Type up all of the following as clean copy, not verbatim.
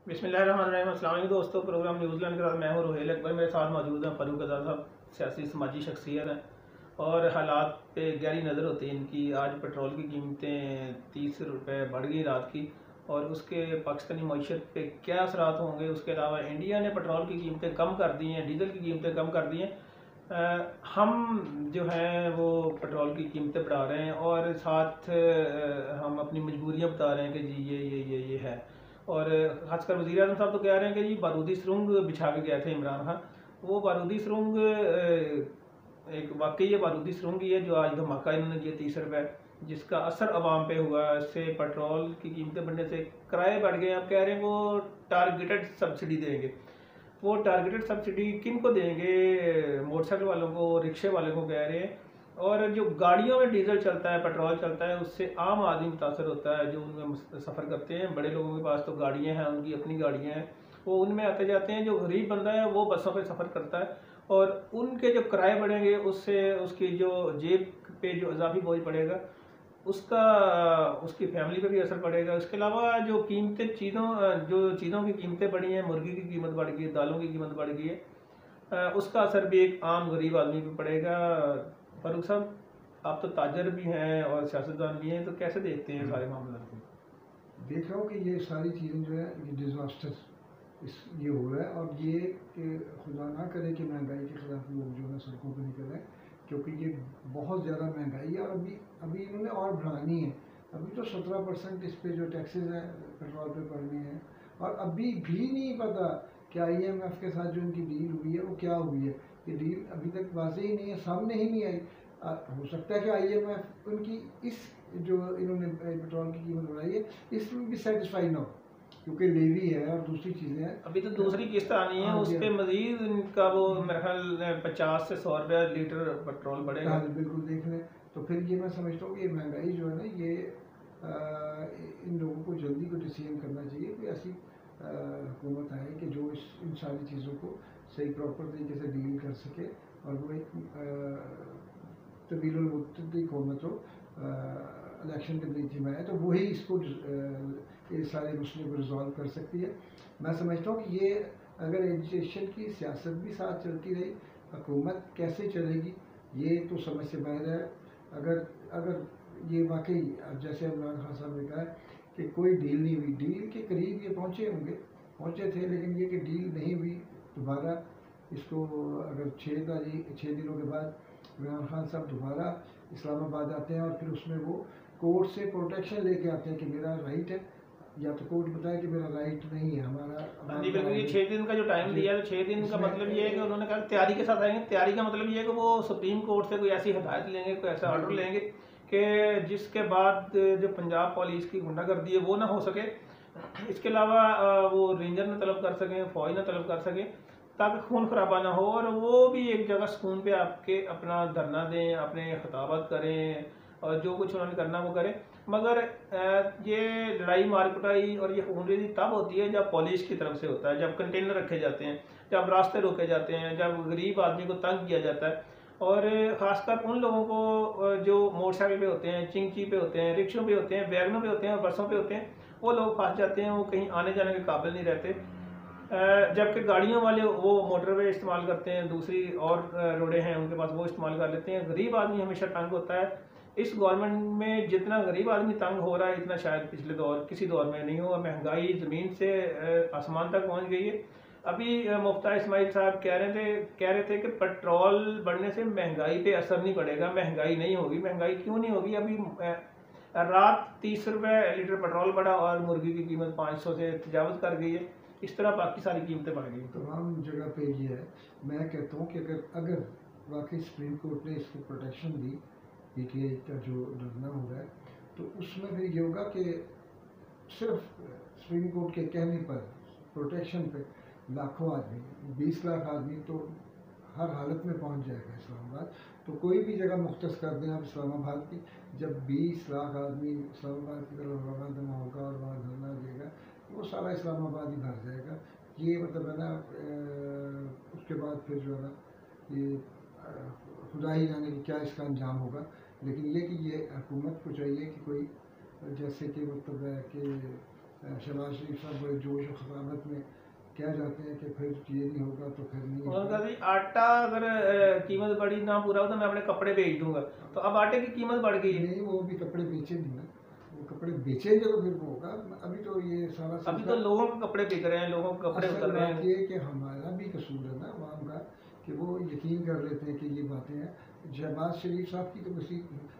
बिस्मिल्लाहिर्रहमानिर्रहीम। अस्सलाम वालेकुम दोस्तों, प्रोग्राम न्यूज़ीलैंड के साथ मैं हूँ रोहेल अकबर। मेरे साथ मौजूद हैं फ़ारूक आज़ाद साहब, सियासी समाजी शख्सियत हैं और हालात पे गहरी नज़र होती है इनकी। आज पेट्रोल की कीमतें 30 रुपये बढ़ गई रात की, और उसके पाकिस्तानी मईशत पे क्या असरात होंगे। उसके अलावा इंडिया ने पेट्रोल की कीमतें कम कर दी हैं, डीज़ल की कीमतें कम कर दी हैं। हम जो हैं वो पेट्रोल की कीमतें बढ़ा रहे हैं और साथ हम अपनी मजबूरियां बता रहे हैं कि जी ये है। और खासकर वज़ीर आज़म साहब तो कह रहे हैं कि जी बारूदी सुरंग बिछा के गए थे इमरान खान। वो बारूदी सुरंग एक वाकई ये बारूदी सुरंग ही है जो आज धमाका इन्होंने दिया 30 रुपये, जिसका असर आवाम पे हुआ। इससे पेट्रोल की कीमतें बढ़ने से किराए बढ़ गए। आप कह रहे हैं वो टारगेटेड सब्सिडी देंगे। वो टारगेटेड सब्सिडी किन को देंगे? मोटरसाइकिल वालों को, रिक्शे वालों को कह रहे हैं। और जो गाड़ियों में डीजल चलता है, पेट्रोल चलता है, उससे आम आदमी मुतासर होता है जो उनमें सफ़र करते हैं। बड़े लोगों के पास तो गाड़ियाँ हैं, उनकी अपनी गाड़ियाँ हैं, वो उनमें आते जाते हैं। जो गरीब बंदा है वो बसों पे सफ़र करता है, और उनके जो किराए बढ़ेंगे उससे उसकी जो जेब पे जो इजाफी बोझ पड़ेगा उसका उसकी फैमिली पे भी असर पड़ेगा। इसके अलावा जो कीमतें चीज़ों की कीमतें बढ़ी हैं, मुर्गी की कीमत बढ़ गई है, दालों की कीमत बढ़ गई है, उसका असर भी एक आम गरीब आदमी पे पड़ेगा। फारूक साहब, आप तो ताजर भी हैं और सियासतदान भी हैं, तो कैसे देखते हैं सारे मामला को? देख रहा हूँ कि ये सारी चीज़ें जो है ये डिज़ास्टर ये हो रहा है। और ये कि खुदा ना करे कि महंगाई के ख़िलाफ़ लोग जो है सड़कों पर निकल रहे हैं, क्योंकि ये बहुत ज़्यादा महंगाई है। और अभी अभी इन्होंने और बढ़ानी है। अभी तो 17% इस पे जो टैक्सेस हैं पेट्रोल पे पड़ने हैं। और अभी भी नहीं पता कि IMF के साथ जो इनकी डील हुई है वो क्या हुई है। ये डील अभी तक वाज़ेह ही नहीं है, सामने ही नहीं आई। हो सकता है कि IMF उनकी इस जो इन्होंने पेट्रोल की कीमत बढ़ाई है इसमें भी सेटिस्फाई ना हो, क्योंकि लेवी है और दूसरी चीज़ें हैं। अभी तो दूसरी किस्त आनी है, हाँ उस जी, पर मजीद इनका वो मेरे ख्याल 50 से 100 रुपया लीटर पेट्रोल बढ़ेगा। हाँ जी, बिल्कुल देख लें। तो फिर ये मैं समझता हूँ कि ये महंगाई जो है ना ये इन लोगों को जल्दी को डिसीजन करना चाहिए कि ऐसी हुकूमत आए कि जो इन सारी चीज़ों को सही प्रॉपर तरीके से डील कर सके, और वो एक तब्दील हुकूमत हो, इलेक्शन के नतीजे में आए तो वही इसको ये सारे मसले को रिजॉल्व कर सकती है। मैं समझता हूँ कि ये अगर एजुकेशन की सियासत भी साथ चलती रही, हुकूमत कैसे चलेगी ये तो समझ से बाहर है। अगर अगर ये वाकई जैसे इमरान खान साहब ने कहा कि कोई डील नहीं हुई, डील के करीब ये पहुँचे थे, लेकिन ये कि डील नहीं हुई दोबारा इसको। अगर 6 दिनों के बाद इमरान खान साहब दोबारा इस्लामाबाद आते हैं और फिर उसमें वो कोर्ट से प्रोटेक्शन लेके आते हैं कि मेरा राइट है, या तो कोर्ट बताए कि मेरा राइट नहीं है, हाँ जी बिल्कुल। ये 6 दिन का जो टाइम दिया है, तो 6 दिन का मतलब ये है कि उन्होंने कहा तैयारी के साथ आएंगे। तैयारी का मतलब ये है कि वो सुप्रीम कोर्ट से कोई ऐसी हदायत लेंगे, कोई ऐसा ऑर्डर लेंगे कि जिसके बाद जो पंजाब पुलिस की गुंडागर्दी है वो ना हो सके। इसके अलावा वो रेंजर न तलब कर सकें, फौज न तलब कर सकें, ताकि खून खराबा ना हो, और वो भी एक जगह सुकून पे आपके अपना धरना दें, अपने खिताबत करें, और जो कुछ उन्होंने करना वो करें। मगर ये लड़ाई मार कुटाई और ये खूनरेज़ी तब होती है जब पुलिस की तरफ से होता है, जब कंटेनर रखे जाते हैं, जब रास्ते रोके जाते हैं, जब गरीब आदमी को तंग किया जाता है। और ख़ासकर उन लोगों को जो मोटरसाइकिल पे होते हैं, चिंकी पे होते हैं, रिक्शों पे होते हैं, वैगनों पे होते हैं, बसों पे होते हैं, वो लोग फंस जाते हैं। वो कहीं आने जाने के काबिल नहीं रहते। जबकि गाड़ियों वाले वो मोटरवे इस्तेमाल करते हैं, दूसरी और रोडें हैं उनके पास, वो इस्तेमाल कर लेते हैं। गरीब आदमी हमेशा तंग होता है। इस गवर्नमेंट में जितना गरीब आदमी तंग हो रहा है, इतना शायद पिछले किसी दौर में नहीं हुआ। महंगाई ज़मीन से आसमान तक पहुंच गई है। अभी मुफ्ता इस्माइल साहब कह रहे थे कि पेट्रोल बढ़ने से महंगाई पे असर नहीं पड़ेगा, महंगाई नहीं होगी। महंगाई क्यों नहीं होगी? अभी रात 30 रुपये लीटर पेट्रोल बढ़ा और मुर्गी की कीमत 500 से तजावज़ कर गई है। इस तरह बाकी सारी कीमतें बढ़ गई। तमाम जगह पे ये है। मैं कहता हूँ कि अगर अगर वाकई सुप्रीम कोर्ट ने इसको प्रोटेक्शन दी, PTI का जो धरना हो रहा है, तो उसमें फिर ये होगा कि सिर्फ सुप्रीम कोर्ट के कहने पर प्रोटेक्शन पे लाखों आदमी, 20 लाख आदमी तो हर हालत में पहुंच जाएगा इस्लामाबाद। तो कोई भी जगह मुख्तस कर दें आप इस्लामाबाद की, जब 20 लाख आदमी इस्लामाबाद की तरफ रवाना होगा और वहाँ धरना देगा, वो सारा इस्लामाबाद ही भर जाएगा। ये मतलब है ना, उसके बाद फिर जो है ना ये खुदा ही जाने कि क्या इसका अंजाम होगा। लेकिन ये कि ये हुकूमत को चाहिए कि कोई जैसे कि मतलब है कि शहबाज शरीफ साहब बड़े जोश और खफामत में क्या जाते हैं कि फिर ये नहीं होगा तो फिर नहीं उन्होंने होगा। कहा जी आटा अगर कीमत बढ़ी ना पूरा हो तो मैं अपने कपड़े बेच दूंगा, तो अब आटे की कीमत बढ़ गई है। नहीं, वो भी कपड़े बेचे नहीं ना, वो कपड़े बेचेंगे तो फिर वो होगा। अभी तो ये सारा अभी तो लोगों के कपड़े बिक रहे हैं, लोगों के कपड़े असल उतर रहे बात हैं। ये है कि हमारा भी कसूर है ना अवाम का, कि वो यकीन कर लेते हैं कि ये बातें हैं। शहबाज शरीफ साहब की तो किसी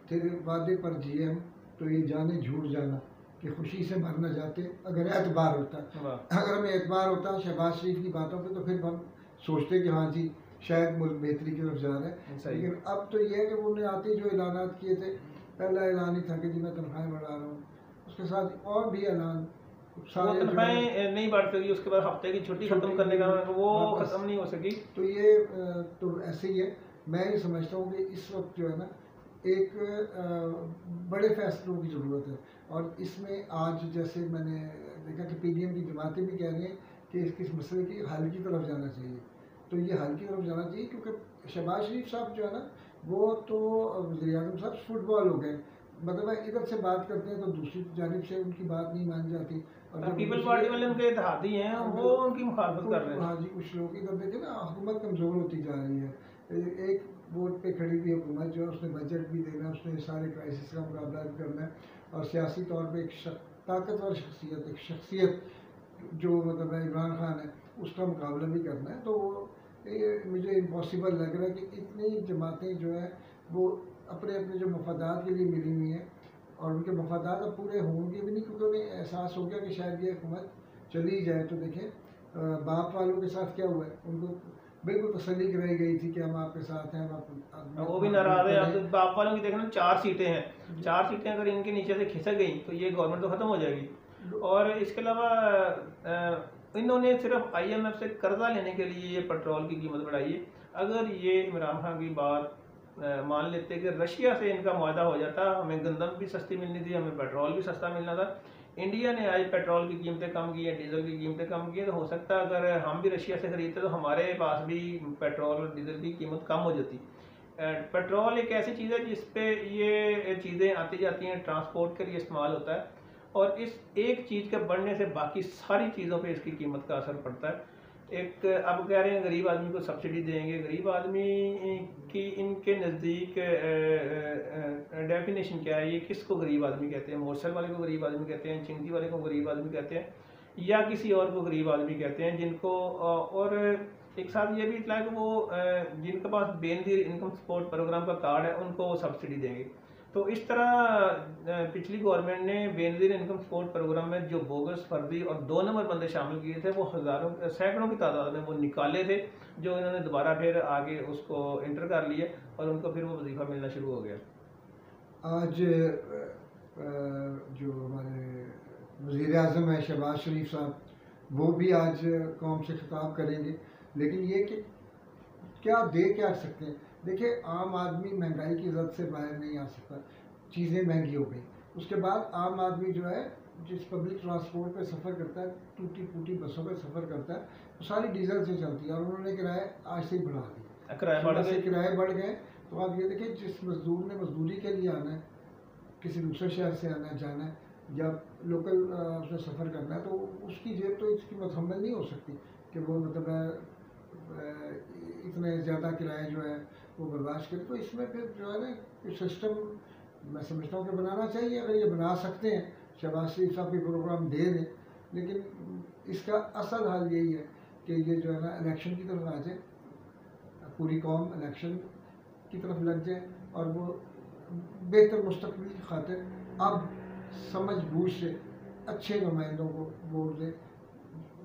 तेरे वादे पर जीएम तो ये जाने झूठ जाना कि खुशी से मरना जाते, अगर एतबार होता, वाह, अगर हमें एतबार होता शहबाज शरीफ की बातों पे तो फिर हम सोचते कि हाँ जी शायद मुल्क बेहतरी की तरफ जा रहा है। सही। लेकिन अब तो ये है कि उन्होंने आते ही जो ऐलान किए थे, पहला ऐलान ही था कि जी मैं तनख्वाहें बढ़ा रहा हूँ, उसके साथ और भी ऐलान वो सारे जो है तनख्वाहें नहीं बढ़ सकी, उसके बाद हफ्ते की छुट्टी खत्म करने का वो वापस। खत्म नहीं हो सकी। तो ये तो ऐसे ही है। मैं ये समझता हूँ कि इस वक्त जो है ना एक बड़े फैसलों की ज़रूरत है, और इसमें आज जैसे मैंने देखा कि पीडीएम की जमातें भी कह रही हैं कि इस मसले की हल की तरफ जाना चाहिए। तो ये हल की तरफ जाना चाहिए क्योंकि शहबाज शरीफ साहब जो है ना वो तो वज़ीर-ए-आज़म साहब फुटबॉल हो गए, मतलब इधर से बात करते हैं तो दूसरी जानिब से उनकी बात नहीं मानी जाती। और जब पीपल दूसरी- पार्टी वाले उनके इत्तेहादी हैं, वो उनकी मुखालफत कर रहे हैं। हाँ जी, कुछ लोग इधर देखे ना हुकूमत कमज़ोर होती जा रही है। एक वोट पे खड़ी हुई हुकूमत जो है उसने बजट भी देना, उसने सारे क्राइसिस का मुकाबला भी करना है, और सियासी तौर पे एक ताकतवर शख्सियत, एक शख्सियत जो मतलब है इमरान खान है, उसका मुकाबला भी करना है। तो ये मुझे इम्पॉसिबल लग रहा है कि इतनी जमातें जो है वो अपने अपने जो मफादात के लिए मिली हुई हैं, और उनके मफादात अब पूरे होंगे भी नहीं क्योंकि उन्हें एहसास हो गया कि शायद ये हुकूमत चली जाए। तो देखें बाप वालों के साथ क्या हुआ है, उनको बिल्कुल तसल्ली कराई गई थी कि हम आपके साथ हैं, हम वो भी नाराज है। अब तो बाप वालों की देखना 4 सीटें हैं, 4 सीटें अगर इनके नीचे से खिसक गई तो ये गवर्नमेंट तो खत्म हो जाएगी। और इसके अलावा इन्होंने सिर्फ IMF से कर्जा लेने के लिए ये पेट्रोल की कीमत बढ़ाई है। अगर ये इमरान खान की बात मान लेते कि रशिया से इनका मुआहदा हो जाता, हमें गंदम भी सस्ती मिलनी थी, हमें पेट्रोल भी सस्ता मिलना था। इंडिया ने आज पेट्रोल की कीमतें कम की हैं, डीजल की कीमतें कम की हैं, तो हो सकता है अगर हम भी रशिया से खरीदते तो हमारे पास भी पेट्रोल और डीजल की कीमत कम हो जाती। पेट्रोल एक ऐसी चीज़ है जिस पे ये चीज़ें आती जाती हैं, ट्रांसपोर्ट के लिए इस्तेमाल होता है, और इस एक चीज़ के बढ़ने से बाकी सारी चीज़ों पे इसकी कीमत का असर पड़ता है। एक अब कह रहे हैं गरीब आदमी को सब्सिडी देंगे, गरीब आदमी की इनके नज़दीक डेफिनेशन क्या है, ये किसको गरीब आदमी कहते हैं? मोटरसाइकिल वाले को गरीब आदमी कहते हैं, चिंकी वाले को गरीब आदमी कहते हैं, या किसी और को गरीब आदमी कहते हैं जिनको और एक साथ ये भी इतला है कि वो जिनके पास बेनजीर इनकम सपोर्ट प्रोग्राम का कार्ड है उनको वो सब्सिडी देंगे। तो इस तरह पिछली गवर्नमेंट ने बेनजीर इनकम सपोर्ट प्रोग्राम में जो बोगस, फर्जी और 2 नंबर बंदे शामिल किए थे वो हज़ारों सैकड़ों की तादाद में वो निकाले थे, जो इन्होंने दोबारा फिर आगे उसको इंटर कर लिए और उनको फिर वो वजीफा मिलना शुरू हो गया। आज जो हमारे वज़ीर-ए-आज़म है शहबाज शरीफ साहब, वो भी आज कौम से खिताब करेंगे, लेकिन ये कि क्या दे क्या सकते हैं। देखिए आम आदमी महंगाई की जद से बाहर नहीं आ सकता, चीज़ें महंगी हो गई। उसके बाद आम आदमी जो है जिस पब्लिक ट्रांसपोर्ट पे सफ़र करता है, टूटी फूटी बसों पे सफ़र करता है, वो सारी डीजल से चलती है, और उन्होंने किराए आज से ही बढ़ा दिए, किराए बढ़ गए। किराए बढ़ गए। तो आप ये देखिए जिस मजदूर ने मजदूरी के लिए आना है, किसी दूसरे शहर से आना है जाना है, या लोकल उसमें सफ़र करना है, तो उसकी जेब तो इसकी मुतहम्मिल नहीं हो सकती कि वो मतलब इतने ज़्यादा किराए जो है वो बर्दाश्त करे। तो इसमें फिर जो है ना सिस्टम मैं समझता हूँ कि बनाना चाहिए, अगर ये बना सकते हैं, शहबाज शरीफ साहब के प्रोग्राम दे दें, लेकिन इसका असल हाल यही है कि ये जो है ना इलेक्शन की तरफ आ जाए, पूरी कौम इलेक्शन की तरफ लग जाए, और वो बेहतर मुस्तकबिल की खातिर अब समझ बूझ से अच्छे नुमाइंदों को वोट दें,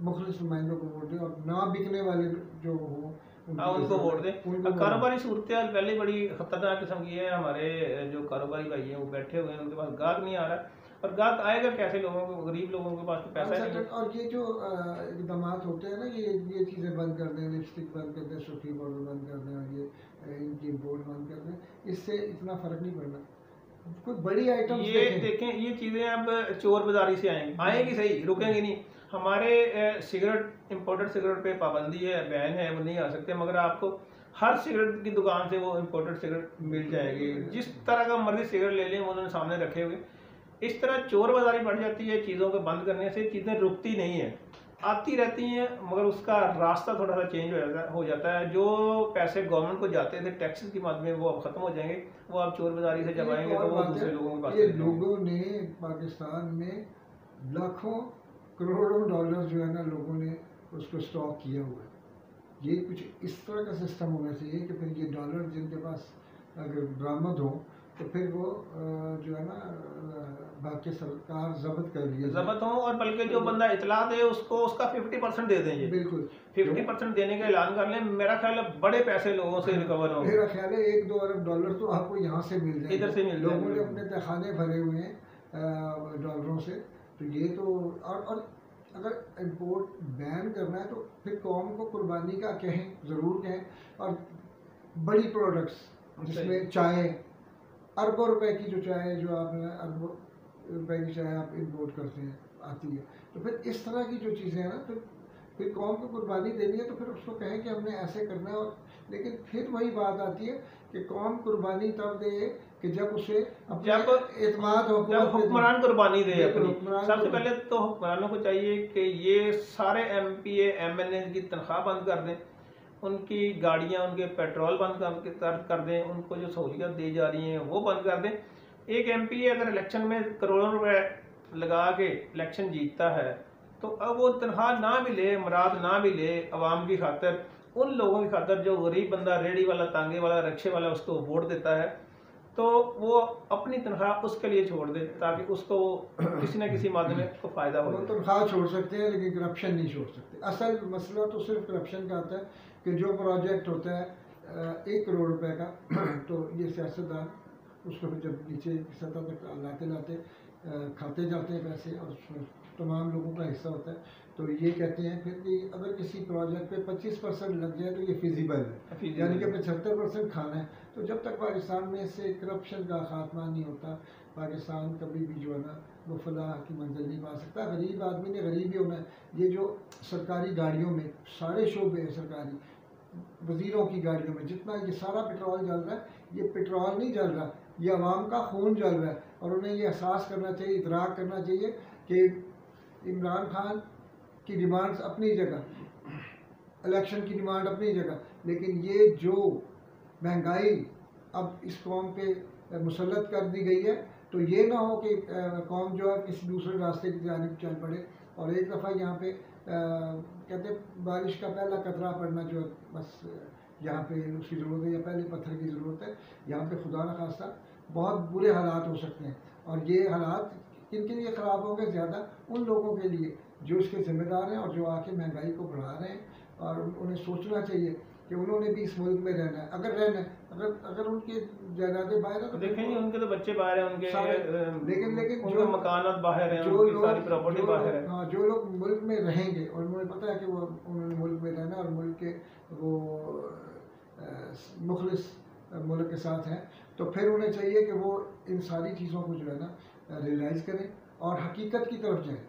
मुखलिस नुमाइंदों को वोट दें, और ना बिकने वाले जो हो उनको वोट दें। कारोबारी सूरत पहले बड़ी खतरनाक किस्म की है। हमारे जो कारोबारी भाई हैं वो बैठे हुए हैं, उनके पास गाहक नहीं आ रहा, और गाहक आएगा कैसे? लोगों को, गरीब लोगों के पास तो पैसा नहीं है। और ये जो इकदाम होते हैं ना, ये चीज़ें बंद कर दें, लिपस्टिक बंद कर दें, सुर्खी पाउडर बंद कर दें, और ये इनकी इम्पोर्ट बंद कर दें, इससे इतना फ़र्क नहीं पड़ना। कोई बड़ी आइटम ये देखें, ये चीज़ें अब चोर बाजारी से आएंगी सही, रुकेंगी नहीं। हमारे सिगरेट, इम्पोर्टेड सिगरेट पे पाबंदी है, बैन है, वो नहीं आ सकते, मगर आपको हर सिगरेट की दुकान से वो इम्पोर्टेड सिगरेट मिल जाएगी। जिस तरह का मर्जी सिगरेट ले लें वो उन्होंने सामने रखे हुए। इस तरह चोर बाजारी बढ़ जाती है, चीज़ों को बंद करने से चीज़ें रुकती नहीं है, आती रहती हैं, मगर उसका रास्ता थोड़ा सा चेंज हो जाता है। जो पैसे गवर्नमेंट को जाते थे टैक्सेस के माध्यम में वो अब खत्म हो जाएंगे, वो अब चोर बाजारी से जब आएंगे तो वो दूसरे लोगों के पास ये लोगों ने पाकिस्तान में लाखों करोड़ों डॉलर जो है ना लोगों ने उसको स्टॉक किया हुआ है। ये कुछ इस तरह का सिस्टम होना चाहिए कि फिर ये डॉलर जिनके पास अगर बरामद हो तो फिर वो जो है ना बाकी सरकार जब्त कर लिया जब्त हो, और बल्कि जो बंदा इतला दे उसको उसका 50% दे देंगे। बिल्कुल 50% देने का ऐलान कर लें, मेरा ख्याल है बड़े पैसे लोगों से रिकवर होंगे। मेरा ख्याल है 1-2 अरब डॉलर तो आपको यहाँ से मिल जाएंगे, इधर से मिल लोगों ने अपने तहखाने भरे हुए हैं डॉलरों से। तो ये तो और अगर इम्पोर्ट बैन करना है तो फिर कौम को कुर्बानी का कहें, ज़रूर कहें। और बड़ी प्रोडक्ट्स जिसमें चाय, अरबों रुपए की जो चाय, जो आप अरबों रुपए की चाय आप इम्पोर्ट करते हैं आती है, तो फिर इस तरह की जो चीज़ें हैं ना, फिर कौम को कुर्बानी देनी है तो फिर उसको कहें कि हमने ऐसे करना है। और लेकिन फिर वही बात आती है कि कौम कुर्बानी तब दे कि जब उसे एतमाद हो, जब हुक्मरान कुर्बानी दे अपनी। सबसे पहले तो हुक्मरानों को चाहिए कि ये सारे MPA MNA की तनख्वाह बंद कर दें, उनकी गाड़ियां, उनके पेट्रोल बंद कर दें, उनको जो सहूलियत दी जा रही हैं वो बंद कर दें। एक MPA अगर इलेक्शन में करोड़ों रुपए लगा के इलेक्शन जीतता है तो अब वो तनख्वाह ना भी ले, मुराद ना भी ले, अवाम की खातर, उन लोगों की खातर जो गरीब बंदा, रेडी वाला, तांगे वाला, रिक्शे वाला उसको वोट देता है, तो वो अपनी तनख्वाह उसके लिए छोड़ दे ताकि उसको किसी न किसी माध्यम में उसको फ़ायदा हो। वो तनख्वाह छोड़ सकते हैं लेकिन करप्शन नहीं छोड़ सकते। असल मसला तो सिर्फ करप्शन का आता है कि जो प्रोजेक्ट होता है 1 करोड़ रुपए का तो ये सियासतदान उसको फिर जब नीचे सतह तक लाते खाते जाते हैं पैसे और उसमें तमाम लोगों का हिस्सा होता है। तो ये कहते हैं फिर कि अगर किसी प्रोजेक्ट पे 25% लग जाए तो ये फिजिबल है, यानी कि 75% खाना है। तो जब तक पाकिस्तान में से करप्शन का खात्मा नहीं होता, पाकिस्तान कभी भी जो है ना वो फलाह की मंजिल नहीं पा सकता। गरीब आदमी ने गरीब ही होना है। ये जो सरकारी गाड़ियों में सारे शोबे सरकारी वजीरों की गाड़ियों में जितना ये सारा पेट्रोल जल रहा है, ये पेट्रोल नहीं जल रहा, ये अवाम का खून जल रहा है। और उन्हें ये एहसास करना चाहिए, इदराक करना चाहिए कि इमरान खान की डिमांड्स अपनी जगह, इलेक्शन की डिमांड अपनी जगह, लेकिन ये जो महंगाई अब इस कौम पे मुसल्लत कर दी गई है तो ये ना हो कि कौम जो है किसी दूसरे रास्ते की जानिब चल पड़े। और एक दफ़ा यहाँ पे कहते बारिश का पहला कतरा पड़ना जो बस यहाँ पे उसकी ज़रूरत है या पहले पत्थर की ज़रूरत है। यहाँ पे खुदा न खास्ता बहुत बुरे हालात हो सकते हैं। और ये हालात किनके लिए ख़राब होंगे? ज़्यादा उन लोगों के लिए जो इसके ज़िम्मेदार हैं और जो आके महंगाई को बढ़ा रहे हैं। और उन्हें सोचना चाहिए कि उन्होंने भी इस मुल्क में रहना है। अगर रहना है, अगर उनकी जायदादें बाहर है तो देखेंगे उनके तो बच्चे बाहर हैं, उनके लेकिन जो मकानात बाहर हैं, उनकी सारी प्रॉपर्टी बाहर है। हाँ, जो लोग मुल्क में रहेंगे और उन्हें पता है कि वो उन्होंने मुल्क में रहना और मुल्क के वो मुखलिस मुल्क के साथ हैं, तो फिर उन्हें चाहिए कि वो इन सारी चीज़ों को जो है ना रियलाइज़ करें और हकीकत की तरफ जाएं।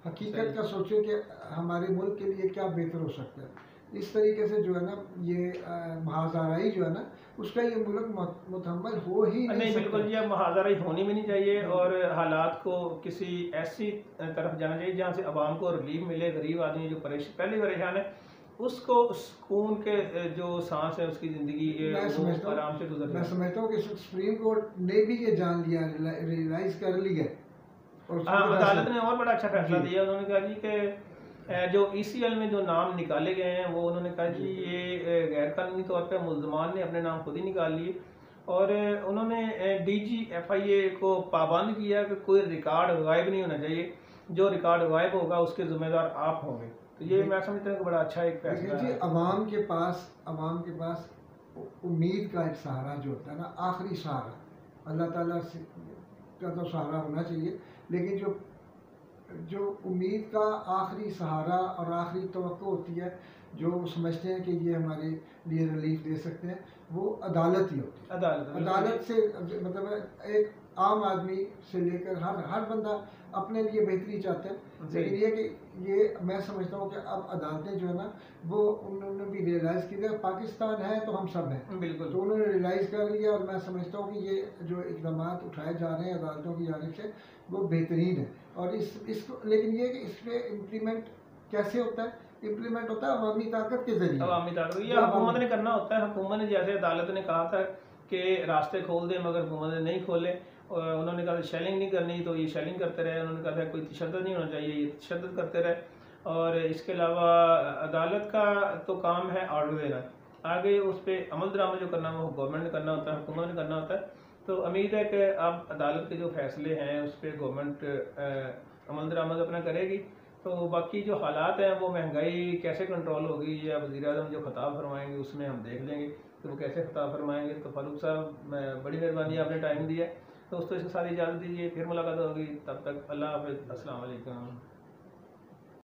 हकीकत का सोचें कि हमारे मुल्क के लिए क्या बेहतर हो सकता है। इस तरीके से जो है ना ये महाज़ाराई जो है ना उसका ये मुल्क मुतहम्मल हो ही नहीं। बिल्कुल जी, अब महाज़ाराई होनी भी नहीं चाहिए और हालात को किसी ऐसी तरफ जाना चाहिए जहाँ से आवाम को रिलीफ मिले। गरीब आदमी जो पहले परेशान है उसको सुकून के जो सांस है उसकी ज़िंदगी आराम से गुजर। मैं समझता हूँ कि सुप्रीम कोर्ट ने भी ये जान लिया, रियलाइज़ कर लिया। हाँ, अदालत ने और बड़ा अच्छा फैसला दिया। उन्होंने कहा जी कि जो ECL में जो नाम निकाले गए हैं वो उन्होंने कहा जी ये गैर कानूनी तौर पे मुल्ज़मान ने अपने नाम खुद ही निकाल लिए। और उन्होंने DG FIA को पाबंद किया कि कोई रिकॉर्ड गायब नहीं होना चाहिए, जो रिकॉर्ड गायब होगा उसके ज़िम्मेदार आप होंगे। तो ये मैं समझता हूँ कि बड़ा अच्छा एक फैसला है। अवाम के पास उम्मीद का एक सहारा जो होता है ना, आखिरी सहारा अल्लाह ताला का तो सहारा होना चाहिए, लेकिन जो उम्मीद का आखिरी सहारा और आखिरी तवक्को होती है, जो समझते हैं कि ये हमारे लिए रिलीफ दे सकते हैं, वो अदालत ही होती है। अदालत से मतलब एक आम आदमी से लेकर हर बंदा अपने लिए बेहतरी चाहता है, लेकिन ये कि ये मैं समझता हूँ कि अब अदालतें जो है ना वो उन्होंने भी रियलाइज़ किया पाकिस्तान है तो हम सब हैं, बिल्कुल तो उन्होंने रियलाइज़ कर लिया। और मैं समझता हूँ कि ये जो इकदाम उठाए जा रहे हैं अदालतों की जानिब से वो बेहतरीन है। और इसको लेकिन ये कि इस पर इम्प्लीमेंट कैसे होता है? इम्प्लीमेंट होता है अवामी ताकत के जरिए। अवामी ताकत ये हुकूमत ने करना होता है। हुकूमत ने जैसे अदालत ने कहा था कि रास्ते खोल दें, मगर हुकूमत ने नहीं खोले। और उन्होंने कहा शेलिंग नहीं करनी, तो ये शेलिंग करते रहे। उन्होंने कहा था कोई तशद्दुद नहीं होना चाहिए, ये तशद्दुद करते रहे। और इसके अलावा अदालत का तो काम है ऑर्डर देना, आगे उस पर अमल दरामद जो करना वो गवर्नमेंट ने करना होता है, हुकूमत ने करना होता है। तो उम्मीद है कि अब अदालत के जो फैसले हैं उस पर गवर्नमेंट अमल दरामद अपना करेगी। तो बाकी जो हालात हैं वो महंगाई कैसे कंट्रोल होगी या वज़ीर-ए-आज़म जो खिताब फरमाएंगे उसमें हम देख लेंगे कि वो कैसे खिताब फरमाएंगे। तो फारूक साहब बड़ी मेहरबानी आपने टाइम दिया। दोस्तों इसके साथ इजाज़त दीजिए, फिर मुलाकात होगी, तब तक अल्लाह हाफ़िज़, अस्सलाम वालेकुम।